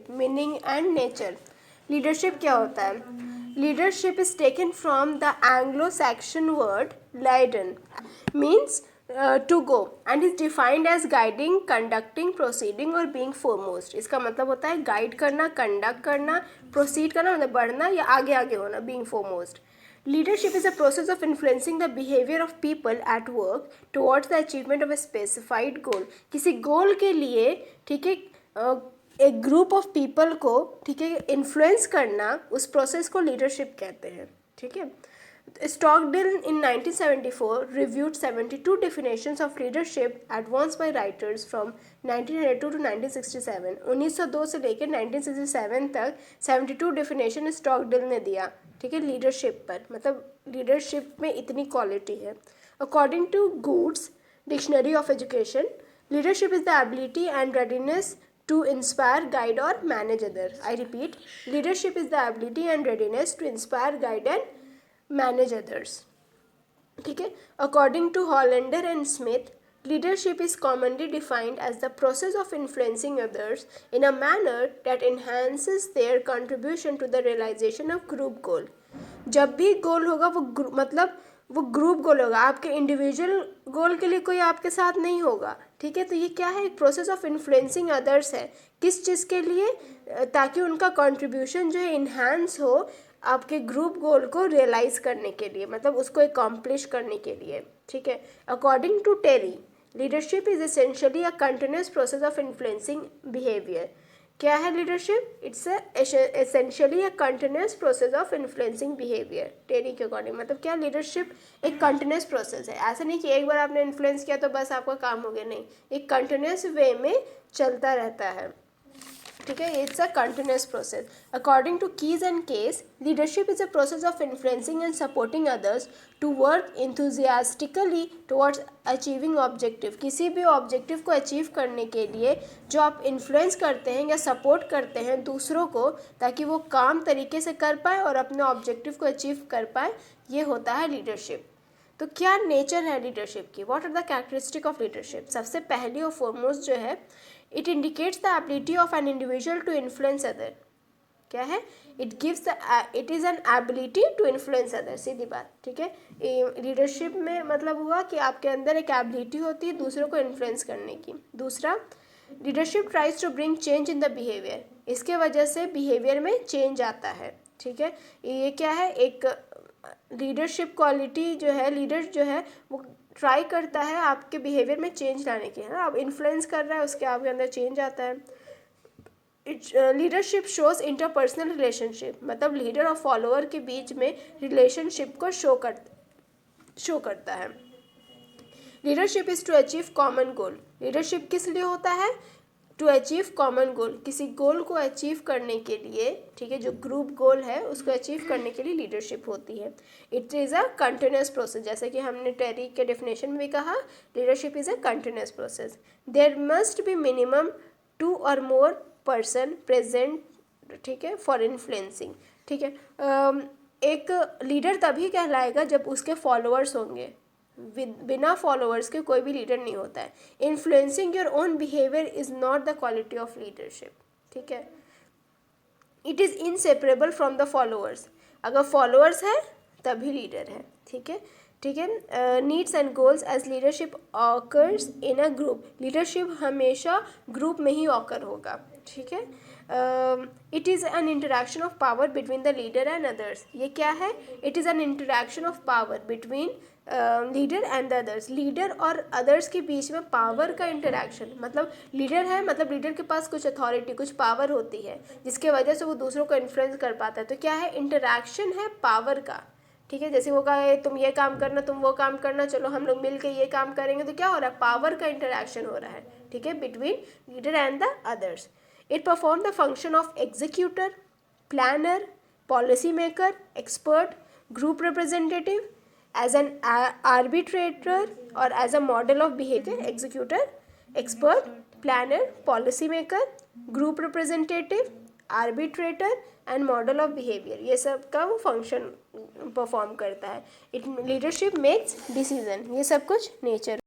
Meaning and nature. Leadership क्या होता है? Leadership is taken from the Anglo Saxon word laedan, means to go, and is defined as guiding, conducting, proceeding और being foremost. इसका मतलब होता है guide करना, कंडक्ट करना, प्रोसीड करना मतलब बढ़ना या आगे आगे होना, being foremost. Leadership is a process of influencing the behavior of people at work towards the achievement of a specified goal. किसी गोल के लिए, ठीक है, एक ग्रुप ऑफ पीपल को, ठीक है, इन्फ्लुएंस करना, उस प्रोसेस को लीडरशिप कहते हैं। ठीक है, Stockdale in 1974 reviewed 72 definitions of leadership advanced by writers from 1902 to 1967. 1902 से लेकर 1967 तक 72 डेफिनेशन स्टॉकडेल ने दिया, ठीक है, लीडरशिप पर। मतलब लीडरशिप में इतनी क्वालिटी है। According to Good's dictionary of education, leadership is the ability and readiness to inspire, guide or manage other. I repeat, leadership is the ability and readiness to inspire, guide and manage others. ठीक है, according to Hollander and Smith, leadership is commonly defined as the process of influencing others in a manner that enhances their contribution to the realization of group goal. जब भी गोल होगा वो मतलब वो group गोल होगा, आपके इंडिविजुअल गोल के लिए कोई आपके साथ नहीं होगा। ठीक है, तो ये क्या है? एक प्रोसेस ऑफ इन्फ्लुएंसिंग अदर्स है। किस चीज़ के लिए? ताकि उनका कंट्रीब्यूशन जो है इन्हांस हो आपके ग्रुप गोल को रियलाइज करने के लिए, मतलब उसको एकम्प्लिश करने के लिए। ठीक है, according to Terry, leadership is essentially a continuous process of influencing behaviour. क्या है leadership? It's essentially a continuous process of influencing behaviour. Terry के अकॉर्डिंग मतलब क्या? लीडरशिप एक कंटिन्यूस प्रोसेस है। ऐसा नहीं कि एक बार आपने इन्फ्लुएंस किया तो बस आपका काम हो गया, नहीं, एक कंटिन्यूस वे में चलता रहता है। ठीक है, it's a continuous process. According to Keys and Case, leadership is a process of influencing and supporting others to work enthusiastically towards achieving objective. किसी भी ऑब्जेक्टिव को अचीव करने के लिए जो आप इन्फ्लुएंस करते हैं या सपोर्ट करते हैं दूसरों को ताकि वो काम तरीके से कर पाए और अपने ऑब्जेक्टिव को अचीव कर पाए, ये होता है लीडरशिप। तो क्या नेचर है लीडरशिप की? What are the characteristic of leadership? सबसे पहली और फॉरमोस्ट जो है, it indicates the ability of an individual to influence other. क्या है? It is an ability to influence other, सीधी बात। ठीक है, लीडरशिप में मतलब हुआ कि आपके अंदर एक एबिलिटी होती है दूसरों को इन्फ्लुएंस करने की। दूसरा, leadership tries to bring change in the behaviour. इसके वजह से बिहेवियर में चेंज आता है। ठीक है, ये क्या है? एक लीडरशिप क्वालिटी जो है, लीडर जो है वो ट्राई करता है आपके बिहेवियर में चेंज लाने की, है ना। अब इन्फ्लुएंस कर रहा है, उसके आपके अंदर चेंज आता है। लीडरशिप शोज इंटरपर्सनल रिलेशनशिप, मतलब लीडर और फॉलोअर के बीच में रिलेशनशिप को शो करता है। Leadership is to achieve common goal. Leadership किस लिए होता है? टू अचीव कॉमन गोल, किसी गोल को अचीव करने के लिए, ठीक है, जो ग्रुप गोल है उसको अचीव करने के लिए लीडरशिप होती है। It is a continuous process, जैसे कि हमने टेरी के डेफिनेशन में भी कहा, leadership is a continuous process. There must be minimum 2 और मोर पर्सन प्रेजेंट, ठीक है, फॉर इन्फ्लुएंसिंग। ठीक है, एक लीडर तभी कहलाएगा जब उसके फॉलोअर्स होंगे। बिना फॉलोअर्स के कोई भी लीडर नहीं होता है। Influencing your own behaviour is not the quality of leadership. ठीक है, it is inseparable from the followers. अगर फॉलोअर्स है तभी लीडर है। ठीक है, ठीक है। Needs and goals as leadership occurs in a group. Leadership हमेशा ग्रुप में ही ऑकर होगा। ठीक है, it is an interaction of power between the leader and others. ये क्या है? It is an interaction of power between leader and others. Leader और अदर्स के बीच में पावर का इंटरेक्शन, मतलब लीडर है, मतलब लीडर के पास कुछ अथॉरिटी, कुछ पावर होती है जिसके वजह से वो दूसरों को इन्फ्लुएंस कर पाता है। तो क्या है? इंटरेक्शन है पावर का। ठीक है, जैसे वो कहा तुम ये काम करना, तुम वो काम करना, चलो हम लोग मिल के ये काम करेंगे, तो क्या हो रहा है? पावर का इंटरेक्शन हो रहा है। ठीक है, between leader and the others. It perform the function of executor, planner, policy maker, expert, group representative, as an arbitrator or as a model of behavior. Executor, expert, planner, policy maker, group representative, arbitrator and model of behavior, ये सब का वो function perform करता है। Leadership makes decision, ये सब कुछ nature